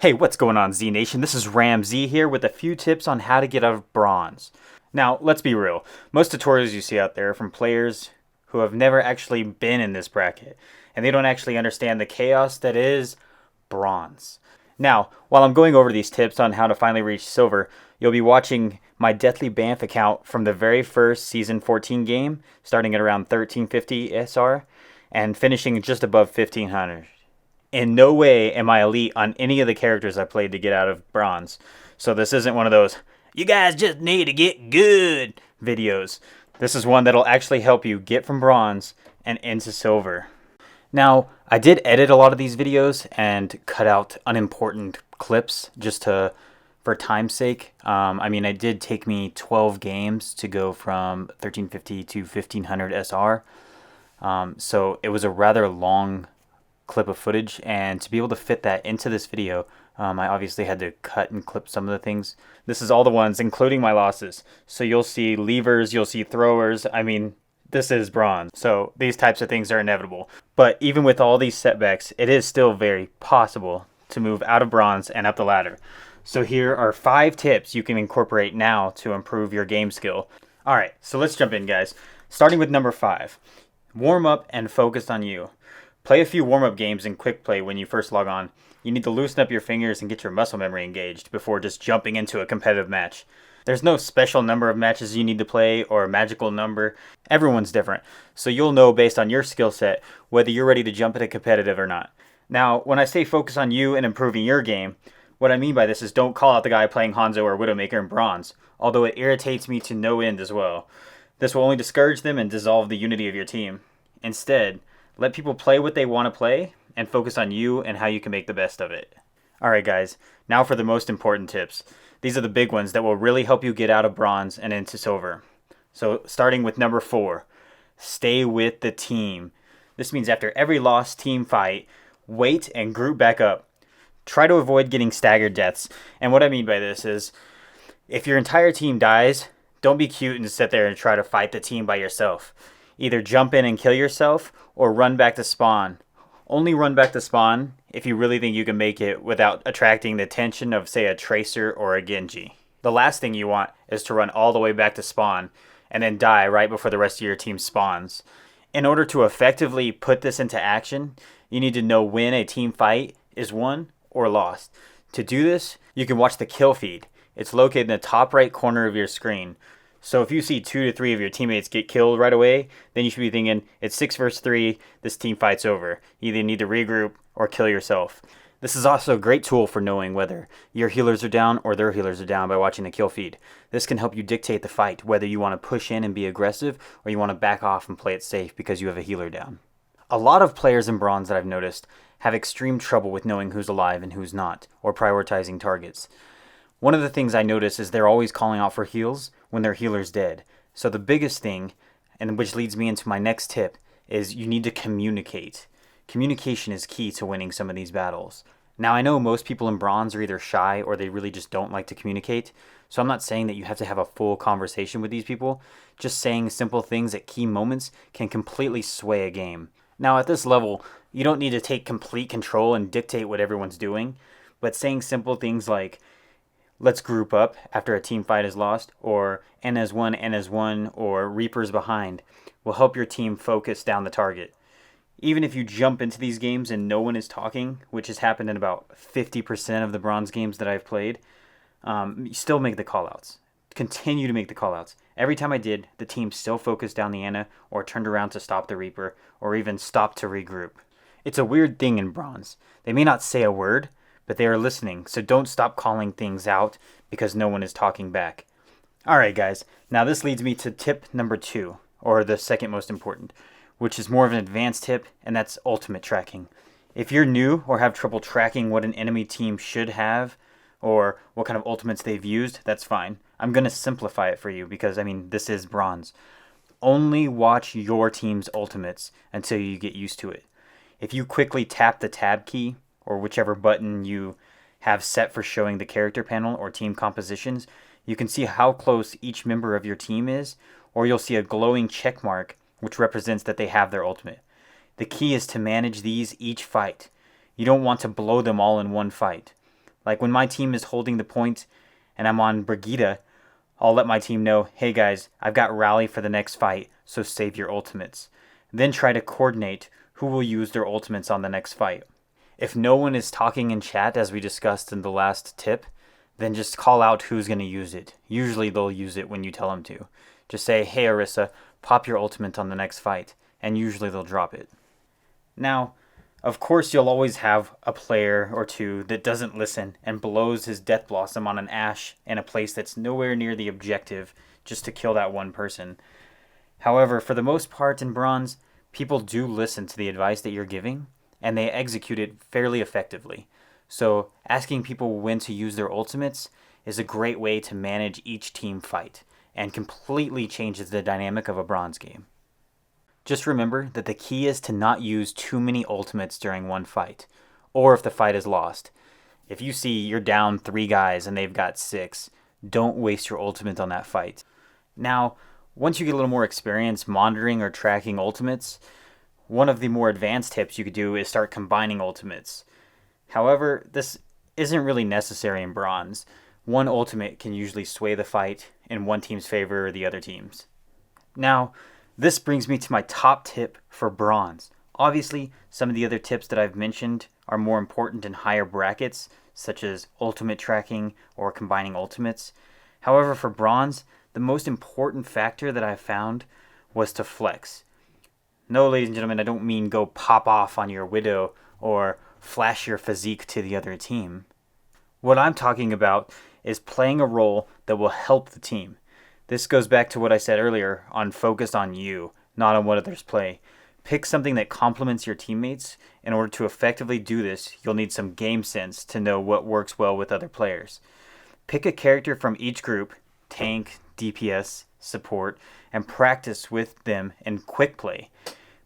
Hey, what's going on, Z Nation? This is Ram Z here with a few tips on how to get out of bronze. Now, let's be real. Most tutorials you see out there are from players who have never actually been in this bracket, and they don't actually understand the chaos that is bronze. Now, while I'm going over these tips on how to finally reach silver, you'll be watching my Deathly Banff account from the very first Season 14 game, starting at around 1350 SR, and finishing just above 1500. In no way am I elite on any of the characters I played to get out of bronze. So this isn't one of those, you guys just need to get good videos. This is one that'll actually help you get from bronze and into silver. Now, I did edit a lot of these videos and cut out unimportant clips just for time's sake. It did take me 12 games to go from 1350 to 1500 SR. So it was a rather long clip of footage, and to be able to fit that into this video, I obviously had to cut and clip some of the things. This is all the ones, including my losses. So you'll see levers, you'll see throwers. This is bronze. So these types of things are inevitable. But even with all these setbacks, it is still very possible to move out of bronze and up the ladder. So here are 5 tips you can incorporate now to improve your game skill. Alright, so let's jump in, guys. Starting with number 5. Warm up and focus on you. Play a few warm-up games in quick play when you first log on. You need to loosen up your fingers and get your muscle memory engaged before just jumping into a competitive match. There's no special number of matches you need to play or a magical number. Everyone's different, so you'll know based on your skill set whether you're ready to jump into competitive or not. Now, when I say focus on you and improving your game, what I mean by this is don't call out the guy playing Hanzo or Widowmaker in bronze, although it irritates me to no end as well. This will only discourage them and dissolve the unity of your team. Instead, let people play what they want to play and focus on you and how you can make the best of it. Alright guys, now for the most important tips. These are the big ones that will really help you get out of bronze and into silver. So starting with number 4, stay with the team. This means after every lost team fight, wait and group back up. Try to avoid getting staggered deaths. And what I mean by this is, if your entire team dies, don't be cute and sit there and try to fight the team by yourself. Either jump in and kill yourself, or run back to spawn. Only run back to spawn if you really think you can make it without attracting the attention of, say, a Tracer or a Genji. The last thing you want is to run all the way back to spawn and then die right before the rest of your team spawns. In order to effectively put this into action, you need to know when a team fight is won or lost. To do this, you can watch the kill feed. It's located in the top right corner of your screen. So if you see 2 to 3 of your teammates get killed right away, then you should be thinking, it's 6 versus 3, this team fight's over. You either need to regroup or kill yourself. This is also a great tool for knowing whether your healers are down or their healers are down by watching the kill feed. This can help you dictate the fight, whether you want to push in and be aggressive or you want to back off and play it safe because you have a healer down. A lot of players in bronze that I've noticed have extreme trouble with knowing who's alive and who's not, or prioritizing targets. One of the things I notice is they're always calling out for heals when their healer's dead. So the biggest thing, and which leads me into my next tip, is you need to communicate. Communication is key to winning some of these battles. Now I know most people in bronze are either shy or they really just don't like to communicate, so I'm not saying that you have to have a full conversation with these people. Just saying simple things at key moments can completely sway a game. Now at this level, you don't need to take complete control and dictate what everyone's doing, but saying simple things like, let's group up after a team fight is lost, or N as one, or Reaper's behind, will help your team focus down the target. Even if you jump into these games and no one is talking, which has happened in about 50% of the bronze games that I've played, you still make the callouts. Continue to make the callouts. Every time I did, the team still focused down the Ana, or turned around to stop the Reaper, or even stopped to regroup. It's a weird thing in bronze. They may not say a word, but they are listening, so don't stop calling things out because no one is talking back. Alright guys, now this leads me to tip number 2, or the second most important, which is more of an advanced tip, and that's ultimate tracking. If you're new or have trouble tracking what an enemy team should have, or what kind of ultimates they've used, that's fine. I'm going to simplify it for you because, this is bronze. Only watch your team's ultimates until you get used to it. If you quickly tap the tab key, or whichever button you have set for showing the character panel or team compositions, you can see how close each member of your team is, or you'll see a glowing check mark which represents that they have their ultimate. The key is to manage these each fight. You don't want to blow them all in one fight. Like when my team is holding the point and I'm on Brigitte, I'll let my team know, hey guys, I've got rally for the next fight, so save your ultimates. Then try to coordinate who will use their ultimates on the next fight. If no one is talking in chat, as we discussed in the last tip, then just call out who's going to use it. Usually they'll use it when you tell them to. Just say, hey Arissa, pop your ultimate on the next fight, and usually they'll drop it. Now, of course you'll always have a player or two that doesn't listen and blows his Death Blossom on an Ashe in a place that's nowhere near the objective just to kill that one person. However, for the most part in Bronze, people do listen to the advice that you're giving, and they execute it fairly effectively. So asking people when to use their ultimates is a great way to manage each team fight, and completely changes the dynamic of a Bronze game. Just remember that the key is to not use too many ultimates during one fight, or if the fight is lost. If you see you're down 3 guys and they've got 6, don't waste your ultimate on that fight. Now, once you get a little more experience monitoring or tracking ultimates, one of the more advanced tips you could do is start combining ultimates. However, this isn't really necessary in Bronze. One ultimate can usually sway the fight in one team's favor or the other team's. Now, this brings me to my top tip for Bronze. Obviously, some of the other tips that I've mentioned are more important in higher brackets, such as ultimate tracking or combining ultimates. However, for Bronze, the most important factor that I found was to flex. No, ladies and gentlemen, I don't mean go pop off on your Widow or flash your physique to the other team. What I'm talking about is playing a role that will help the team. This goes back to what I said earlier on focus on you, not on what others play. Pick something that complements your teammates. In order to effectively do this, you'll need some game sense to know what works well with other players. Pick a character from each group, tank, DPS, support, and practice with them in quick play.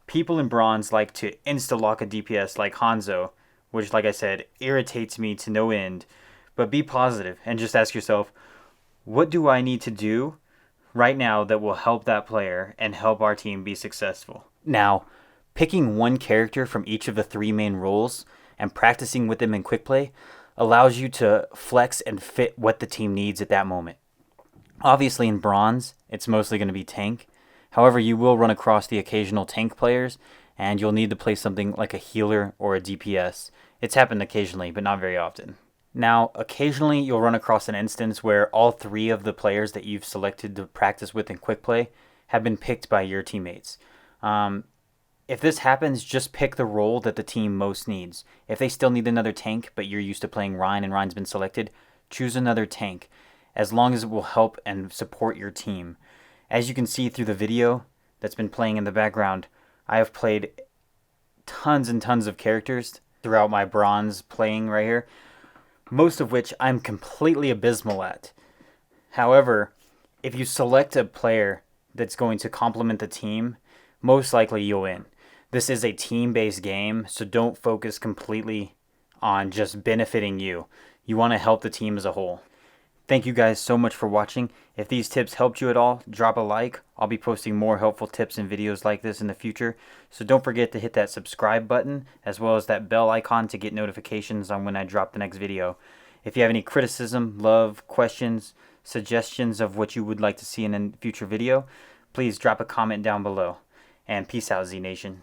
People in Bronze like to insta-lock a DPS like Hanzo, which, like I said, irritates me to no end. But be positive and just ask yourself, what do I need to do right now that will help that player and help our team be successful? Now, picking one character from each of the 3 main roles and practicing with them in quick play allows you to flex and fit what the team needs at that moment. Obviously in Bronze, it's mostly going to be tank. However, you will run across the occasional tank players, and you'll need to play something like a healer or a DPS. It's happened occasionally, but not very often. Now, occasionally you'll run across an instance where all 3 of the players that you've selected to practice with in quick play have been picked by your teammates. If this happens, just pick the role that the team most needs. If they still need another tank, but you're used to playing Rhine and Rhine's been selected, choose another tank, as long as it will help and support your team. As you can see through the video that's been playing in the background, I have played tons and tons of characters throughout my Bronze playing right here, most of which I'm completely abysmal at. However, if you select a player that's going to complement the team, most likely you'll win. This is a team-based game, so don't focus completely on just benefiting you. You want to help the team as a whole. Thank you guys so much for watching. If these tips helped you at all, drop a like. I'll be posting more helpful tips and videos like this in the future. So don't forget to hit that subscribe button as well as that bell icon to get notifications on when I drop the next video. If you have any criticism, love, questions, suggestions of what you would like to see in a future video, please drop a comment down below. And peace out, Z Nation.